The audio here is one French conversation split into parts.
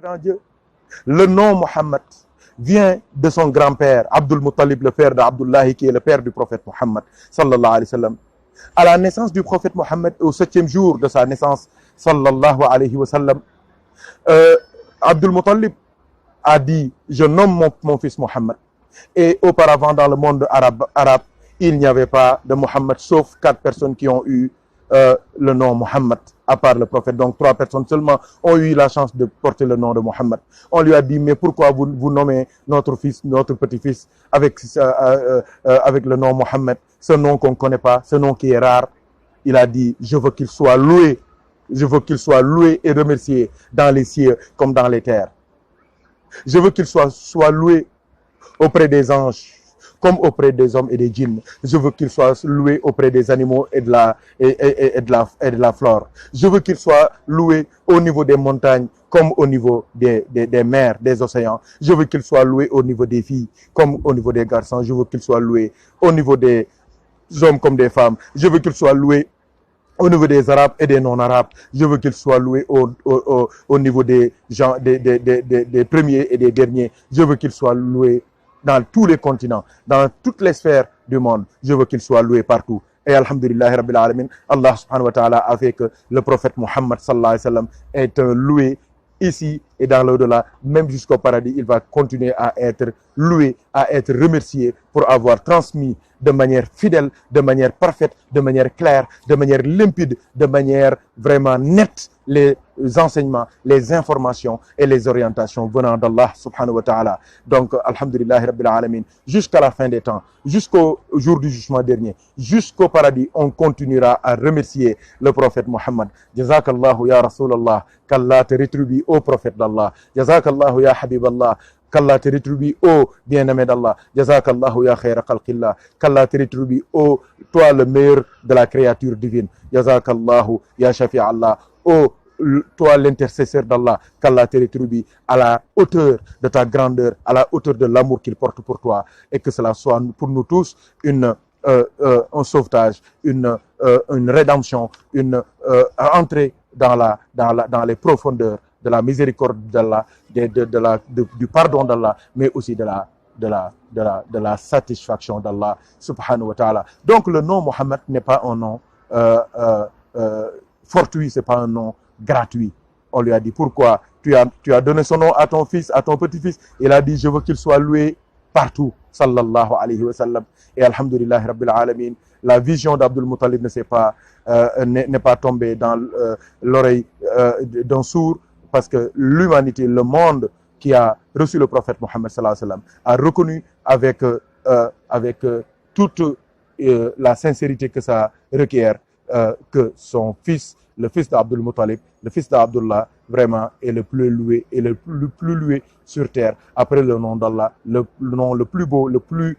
en Dieu, le nom Mohammed vient de son grand-père, Abdul Muttalib, le père d'Abdullah, qui est le père du prophète Mohammed, sallallahu alayhi wa sallam. À la naissance du prophète Mohammed, au 7e jour de sa naissance, sallallahu alayhi wa sallam, Abdul Muttalib a dit, je nomme mon fils Mohammed. Et auparavant, dans le monde arabe, il n'y avait pas de Mohammed, sauf 4 personnes qui ont eu le nom Mohammed, à part le prophète. Donc 3 personnes seulement ont eu la chance de porter le nom de Mohammed. On lui a dit, mais pourquoi vous nommez notre fils, notre petit-fils avec le nom Mohammed, ce nom qu'on ne connaît pas, ce nom qui est rare? Il a dit, je veux qu'il soit loué, je veux qu'il soit loué et remercié dans les cieux comme dans les terres. Je veux qu'il soit loué auprès des anges comme auprès des hommes et des djinns. Je veux qu'il soit loué auprès des animaux et de la flore. Je veux qu'il soit loué au niveau des montagnes comme au niveau des mers, des océans. Je veux qu'il soit loué au niveau des filles comme au niveau des garçons. Je veux qu'il soit loué au niveau des hommes comme des femmes. Je veux qu'il soit loué au niveau des Arabes et des non-Arabes. Je veux qu'il soit loué au niveau des gens, des premiers et des derniers. Je veux qu'il soit loué dans tous les continents, dans toutes les sphères du monde. Je veux qu'il soit loué partout. Et alhamdulillah rabbil alamin, Allah subhanahu wa ta'ala a fait que le prophète Mohammed sallallahu alayhi wa sallam est loué ici et dans l'au-delà, même jusqu'au paradis. Il va continuer à être loué, à être remercié pour avoir transmis de manière fidèle, de manière parfaite, de manière claire, de manière limpide, de manière vraiment nette les enseignements, les informations et les orientations venant d'Allah subhanahu wa ta'ala. Donc, alhamdulillah rabbil alamin, jusqu'à la fin des temps, jusqu'au jour du jugement dernier, jusqu'au paradis, on continuera à remercier le prophète Mohammed. Jazakallahu ya Rasulallah, qu'Allah te rétribue au prophète d'Allah. Jazakallahu ya Habiballah, qu'Allah te rétribue ô bien-aimé d'Allah. Jazakallahu ya khayra khalqillah, qu'Allah te rétribue ô toi le meilleur de la créature divine. Jazakallahu ya Shafi Allah, ô toi l'intercesseur d'Allah, qu'Allah te rétribue à la hauteur de ta grandeur, à la hauteur de l'amour qu'il porte pour toi, et que cela soit pour nous tous un sauvetage, une rédemption, une entrée dans les profondeurs de la miséricorde d'Allah, du pardon d'Allah, mais aussi de la satisfaction d'Allah subhanahu wa ta'ala. Donc le nom Mohammed n'est pas un nom fortuit, c'est pas un nom gratuit. On lui a dit, pourquoi tu as donné son nom à ton fils, à ton petit-fils? Il a dit, je veux qu'il soit loué partout, sallallahu alayhi wa sallam. Et alhamdulillah rabbil alamin, la vision d'Abdul Muttalib n'est pas tombée dans l'oreille d'un sourd, parce que l'humanité, le monde qui a reçu le prophète Mohammed sallallahu alayhi wa sallam, a reconnu avec toute la sincérité que ça requiert, que son fils, le fils d'Abdul Muttalib, le fils d'Abdullah, vraiment est le plus loué et le plus loué sur terre, après le nom d'Allah, le nom le plus beau, le plus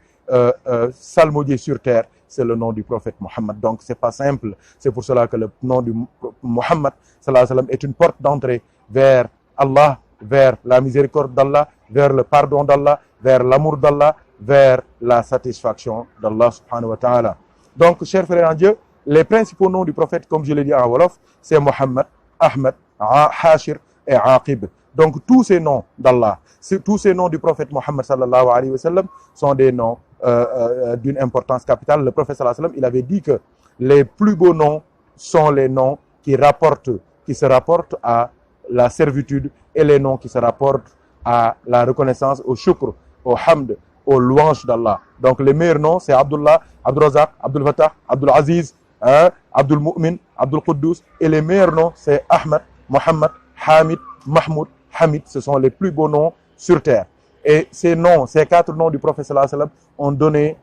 salmodié sur terre, c'est le nom du prophète Mohammed. Donc c'est pas simple. C'est pour cela que le nom du Mohammed sallallahu alayhi wa sallam est une porte d'entrée vers Allah, vers la miséricorde d'Allah, vers le pardon d'Allah, vers l'amour d'Allah, vers la satisfaction d'Allah subhanahu wa ta'ala. Donc, chers frères en Dieu, les principaux noms du prophète, comme je l'ai dit en Wolof, c'est Mohammed, Ahmed, Hashir et Aqib. Donc, tous ces noms d'Allah, tous ces noms du prophète Mohammed sallallahu alayhi wa sallam sont des noms d'une importance capitale. Le prophète sallallahu alayhi wa sallam, il avait dit que les plus beaux noms sont les noms qui se rapportent à la servitude, et les noms qui se rapportent à la reconnaissance, au shukr, au hamd, aux louanges d'Allah. Donc les meilleurs noms, c'est Abdullah, Abdul Razak, Abdul Fattah, Abdul Aziz, Abdul Mu'min, Abdul Quddus. Et les meilleurs noms, c'est Ahmed, Mohammed, Hamid, Mahmoud, Hamid. Ce sont les plus beaux noms sur terre. Et ces noms, ces 4 noms du prophète sallallahu alayhi wa sallam ont donné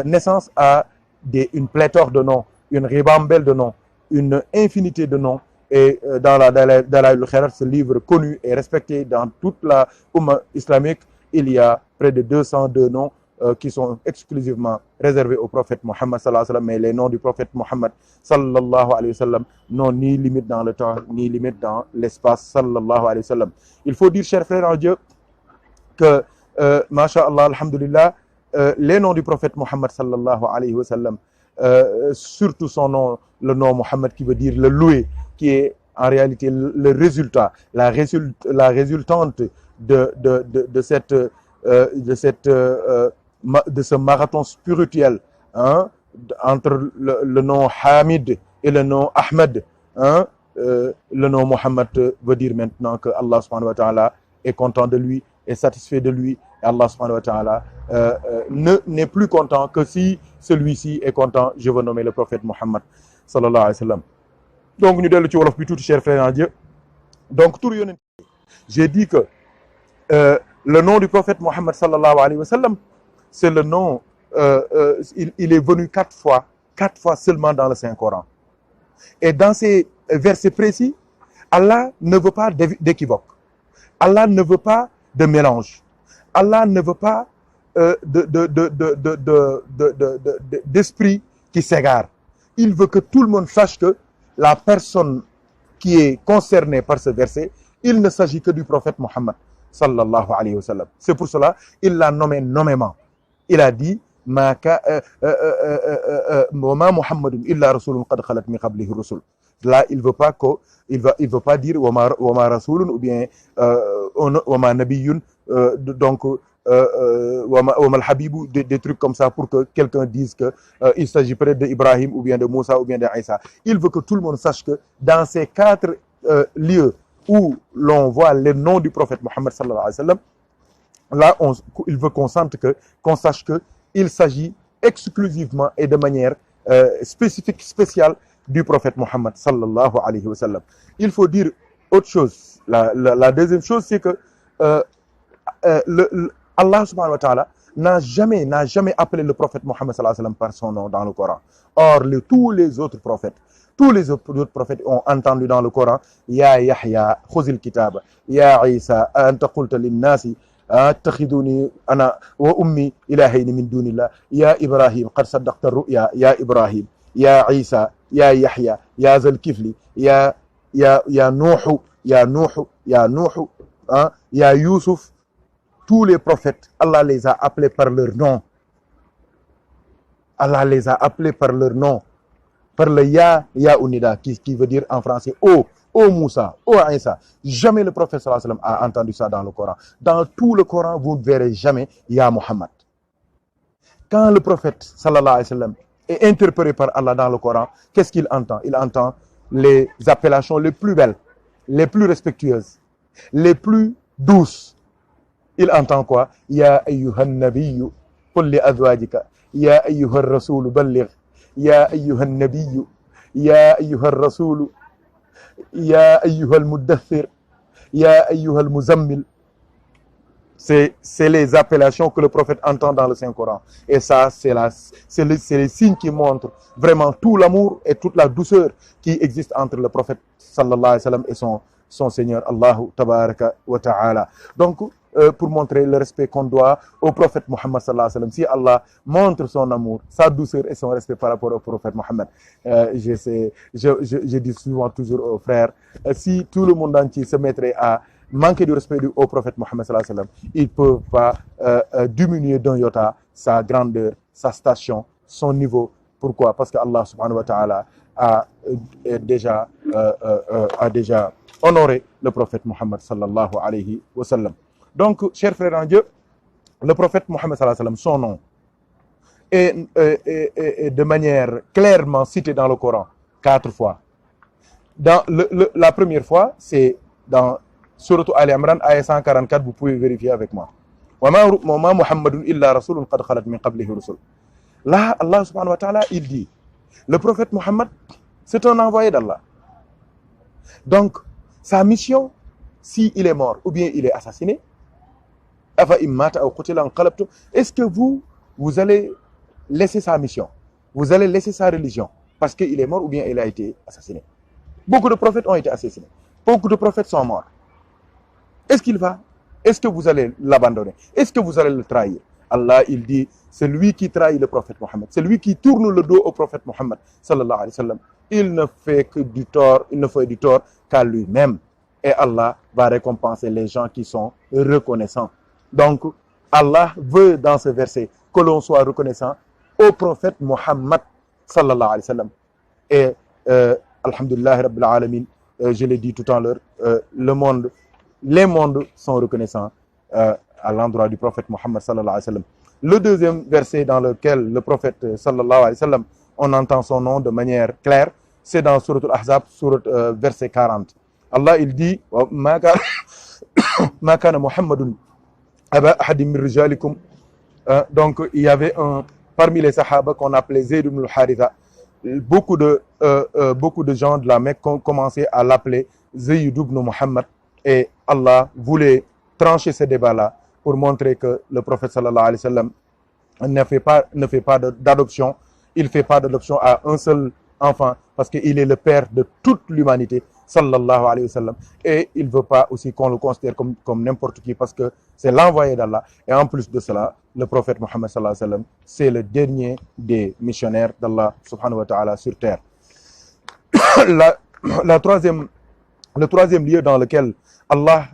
naissance à une pléthore de noms, une ribambelle de noms, une infinité de noms. Et dans la Dalaïl Khairat, ce livre connu et respecté dans toute la Ummah islamique, il y a près de 202 noms qui sont exclusivement réservés au prophète Mohammed sallallahu alayhi wa sallam. Mais les noms du prophète Mohammed sallallahu alayhi wa sallam n'ont ni limite dans le temps, ni limite dans l'espace sallallahu alayhi wa sallam. Il faut dire, chers frères en Dieu, que, masha'Allah, alhamdulillah, les noms du prophète Mohammed sallallahu alayhi wa sallam, surtout son nom, le nom Mohammed qui veut dire le loué, qui est en réalité le résultat, la résultante de ce marathon spirituel, hein, entre le nom Hamid et le nom Ahmed, hein, le nom Mohammed veut dire maintenant que Allah subhanahu wa ta'ala est content de lui, est satisfait de lui, et Allah subhanahu wa ta'ala n'est plus content que si celui-ci est content. Je veux nommer le prophète Mohammed sallallahu alayhi wa sallam. Donc ñu dellu ci wolof bi tuuti, cher frère en Dieu. Donc tur yonent, j'ai dit que le nom du prophète Mohammed sallallahu alayhi wa sallam, c'est le nom, il est venu quatre fois seulement dans le Saint-Coran. Et dans ces versets précis, Allah ne veut pas d'équivoque. Allah ne veut pas de mélange. Allah ne veut pas d'esprit qui s'égare. Il veut que tout le monde sache que la personne qui est concernée par ce verset, il ne s'agit que du prophète Mohammed sallallahu alayhi wa sallam. C'est pour cela il l'a nommé nommément. Il a dit ma Muhammadun illa rasulun qad khalat min qablihi rusul. Là, il veut pas dire wa ma rasulun ou bien wa ma nabiyyun, donc wa ma al-habibu, des trucs comme ça pour que quelqu'un dise que il s'agit peut-être de Ibrahim ou bien de Moussa ou bien de Isa. Il veut que tout le monde sache que dans ces quatre lieux où l'on voit les noms du prophète Mohammed sallallahu alayhi wa sallam, là il veut qu'on sache que il s'agit exclusivement et de manière spécifique, spéciale du prophète Mohammed sallallahu alayhi wa sallam. Il faut dire autre chose. La deuxième chose, c'est que Allah subhanahu wa ta'ala n'a jamais appelé le prophète Mohammed sallallahu alayhi wa sallam par son nom dans le Coran. Or, tous les autres prophètes ont entendu dans le Coran Ya Yahya khuzil kitab, Ya Isa anta qulta linnasi attakhiduni ana wa ummi ilahayni min dunillah, Ya Ibrahim qad saddaqta ar-ru'ya, Ya Ibrahim, Ya Isa, Ya Yahya, Ya Zal Kifli, Ya Nuh, Ya Youssouf. Tous les prophètes, Allah les a appelés par leur nom. Allah les a appelés par leur nom. Par le Ya Unida, qui veut dire en français ô Moussa, ô Isa. Jamais le prophète sallallahu alayhi wa sallam a entendu ça dans le Coran. Dans tout le Coran, vous ne verrez jamais Ya Muhammad. Quand le prophète sallallahu alayhi wa sallam est interpellé par Allah dans le Coran, qu'est-ce qu'il entend? Il entend les appellations les plus belles, les plus respectueuses, les plus douces. Il entend quoi? Ya ayyuhan nabiyyu qul li azwajika, ya ayyuhar rasul balligh, ya ayyuhan nabiyyu, ya ayyuhar rasul, ya ayyuhal muddaththir, ya ayyuhal muzammil. C'est les appellations que le prophète entend dans le Saint-Coran. Et ça, c'est les signes qui montrent vraiment tout l'amour et toute la douceur qui existe entre le prophète sallallahu alayhi wa sallam et son Seigneur Allahu tabaraka wa ta'ala. Donc, pour montrer le respect qu'on doit au prophète Mohammed sallallahu alayhi wa sallam, si Allah montre son amour, sa douceur et son respect par rapport au prophète Mohammed, je dis souvent toujours aux frères, si tout le monde entier se mettrait à manquer du respect au prophète Mohammed sallallahu alayhi wa sallam, ils ne peuvent pas diminuer d'un iota sa grandeur, sa station, son niveau. Pourquoi? Parce que Allah subhanahu wa ta'ala a déjà honoré le prophète Mohammed sallallahu alayhi wa sallam. Donc, chers frères en Dieu, le prophète Mohammed sallallahu alayhi wa sallam, son nom est de manière clairement cité dans le Coran 4 fois. Dans la première fois, c'est dans Sourate Ali Imran, ayat 144, vous pouvez vérifier avec moi. Wa ma Muhammadun illa rasulun qad khalat min qablihi rusul. Là, Allah subhanahu wa ta'ala, il dit, le prophète Mohammed, c'est un envoyé d'Allah. Donc, sa mission, si il est mort ou bien il est assassiné, est-ce que vous allez laisser sa mission, vous allez laisser sa religion parce qu'il est mort ou bien il a été assassiné? Beaucoup de prophètes ont été assassinés, beaucoup de prophètes sont morts. Est-ce que vous allez l'abandonner? Est-ce que vous allez le trahir? Allah, il dit, celui qui trahit le prophète Mohammed, celui qui tourne le dos au prophète Mohammed sallallahu alayhi wa sallam, il ne fait du tort qu'à lui-même. Et Allah va récompenser les gens qui sont reconnaissants. Donc, Allah veut dans ce verset que l'on soit reconnaissant au prophète Mohammed sallallahu alayhi wa sallam. Et alhamdulillah rabbil alamin, je l'ai dit tout à l'heure, les mondes sont reconnaissants à l'endroit du prophète Mohammed sallallahu alayhi wa sallam. Le deuxième verset dans lequel le prophète sallallahu alayhi wa sallam, on entend son nom de manière claire, c'est dans Surat Al-Ahzab, verset 40. Allah, il dit Ma kana Muhammadun aba ahadim min rijalikum. Donc, il y avait parmi les sahaba qu'on appelait Zayd ibn al-Haritha. Beaucoup de gens de la Mecque ont commencé à l'appeler Zayd ibn Muhammad. Et Allah voulait trancher ce débat-là pour montrer que le prophète sallallahu alayhi wa sallam ne fait pas d'adoption. Il ne fait pas d'adoption à un seul enfant parce qu'il est le père de toute l'humanité, sallallahu alayhi wa sallam. Et il ne veut pas aussi qu'on le considère comme n'importe qui parce que c'est l'envoyé d'Allah. Et en plus de cela, le prophète Mohammed sallallahu alayhi wa sallam, c'est le dernier des missionnaires d'Allah subhanahu wa ta'ala sur terre. Le troisième lieu dans lequel Allah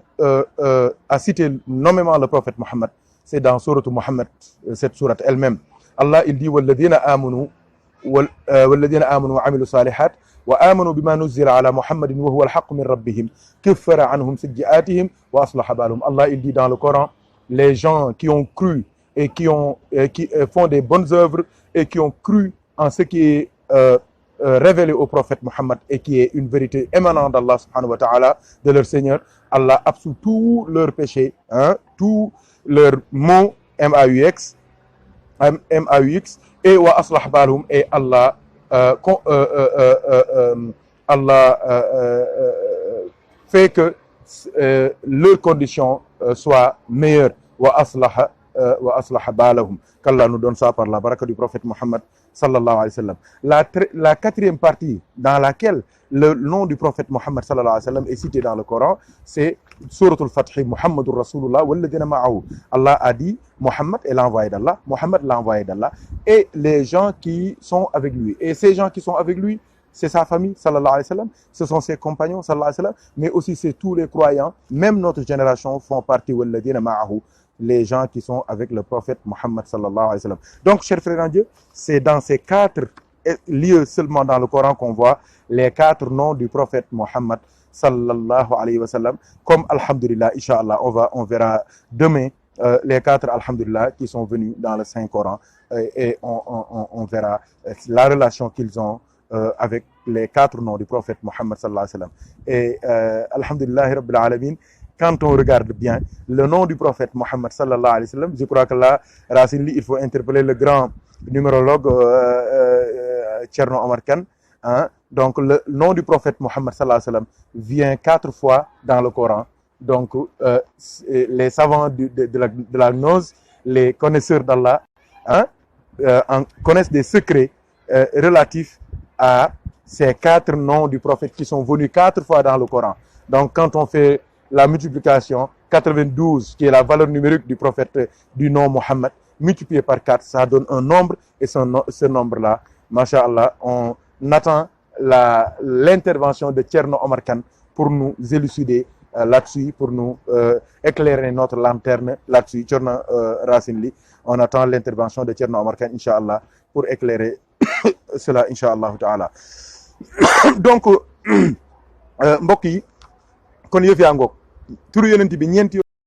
a cité nommément le prophète Mohammed, c'est dans Sourate Mohammed, cette sourate elle-même. Allah, il dit والذين آمنوا وعملوا الصالحات وآمنوا بما نزل على محمد وهو الحق من ربهم كفر عنهم سيئاتهم وأصلح بالهم. Allah, il dit dans le Coran, les gens qui ont cru et qui font des bonnes œuvres et qui ont cru en ce qui est révélé au prophète Mohammed et qui est une vérité émanante d'Allah subhanahu wa ta'ala, de leur Seigneur, Allah absout tous leurs péchés, tous leurs maux, MAUX, et wa aslah balhum, et Allah fait que leurs conditions soient meilleures. Wa aslah balahum. Qu'Allah nous donne ça par la baraka du prophète Mohammed sallallahu alayhi wa sallam. La quatrième partie dans laquelle le nom du prophète Mohammed sallallahu alayhi wa sallam est cité dans le Coran, c'est Surat al-Fath, Muhammadur Rasulullah walladhina ma'ahu. Allah a dit Mohammed est l'envoyé d'Allah, Mohammed l'envoyé d'Allah, et les gens qui sont avec lui. Et ces gens qui sont avec lui, c'est sa famille sallallahu alayhi wa sallam, ce sont ses compagnons sallallahu alayhi wa sallam, mais aussi c'est tous les croyants, même notre génération font partie walladhina ma'ahu, les gens qui sont avec le prophète Mohammed sallallahu alayhi wa sallam. Donc, chers frères en Dieu, c'est dans ces 4 lieux seulement dans le Coran qu'on voit les 4 noms du prophète Mohammed sallallahu alayhi wa sallam. Comme alhamdulillah, Inch'Allah, on verra demain les 4 alhamdulillah qui sont venus dans le Saint-Coran et on verra la relation qu'ils ont avec les 4 noms du prophète Mohammed sallallahu alayhi wa sallam. Et alhamdulillah rabbil alamin, quand on regarde bien le nom du prophète Mohammed sallallahu alayhi wa sallam, je crois que là, Racine, il faut interpeller le grand numérologue Thierno Omar Kane. Donc le nom du prophète Mohammed sallallahu alayhi wa sallam vient 4 fois dans le Coran. Donc les savants de la gnose, les connaisseurs d'Allah, connaissent des secrets relatifs à ces 4 noms du prophète qui sont venus 4 fois dans le Coran. Donc quand on fait la multiplication, 92 qui est la valeur numérique du prophète du nom Mohammed, multiplié par 4, ça donne un nombre, et ce nombre-là, masha'Allah, on attend l'intervention de Thierno Omar Kane pour nous élucider là-dessus, pour nous éclairer notre lanterne là-dessus. Thierno Racine Li, on attend l'intervention de Thierno Omar Kane, Inch'Allah, pour éclairer cela, Inch'Allah ta'ala. Donc, mbokk yi, kon yëf yaa ngoog turu yonent bi ñeenti